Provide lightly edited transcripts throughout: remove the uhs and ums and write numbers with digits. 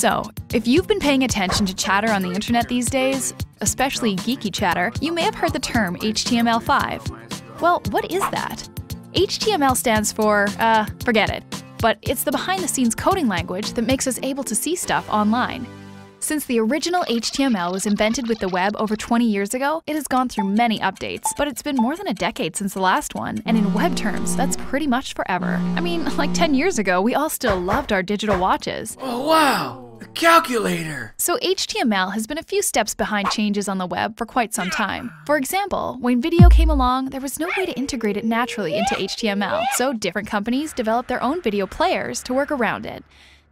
So, if you've been paying attention to chatter on the internet these days, especially geeky chatter, you may have heard the term HTML5. Well, what is that? HTML stands for, forget it. But it's the behind-the-scenes coding language that makes us able to see stuff online. Since the original HTML was invented with the web over 20 years ago, it has gone through many updates, but it's been more than a decade since the last one, and in web terms, that's pretty much forever. I mean, like 10 years ago, we all still loved our digital watches. Oh wow, a calculator! So HTML has been a few steps behind changes on the web for quite some time. For example, when video came along, there was no way to integrate it naturally into HTML, so different companies developed their own video players to work around it.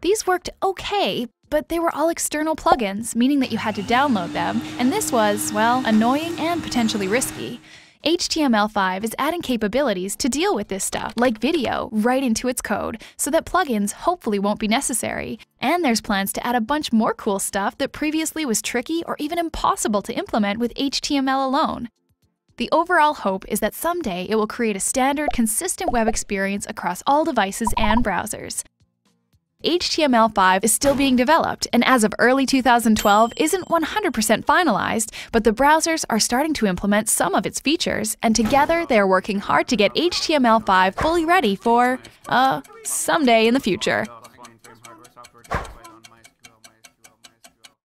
These worked okay, but they were all external plugins, meaning that you had to download them, and this was, well, annoying and potentially risky. HTML5 is adding capabilities to deal with this stuff, like video, right into its code, so that plugins hopefully won't be necessary. And there's plans to add a bunch more cool stuff that previously was tricky or even impossible to implement with HTML alone. The overall hope is that someday it will create a standard, consistent web experience across all devices and browsers. HTML5 is still being developed, and as of early 2012 isn't 100% finalized, but the browsers are starting to implement some of its features, and together they are working hard to get HTML5 fully ready for, someday in the future.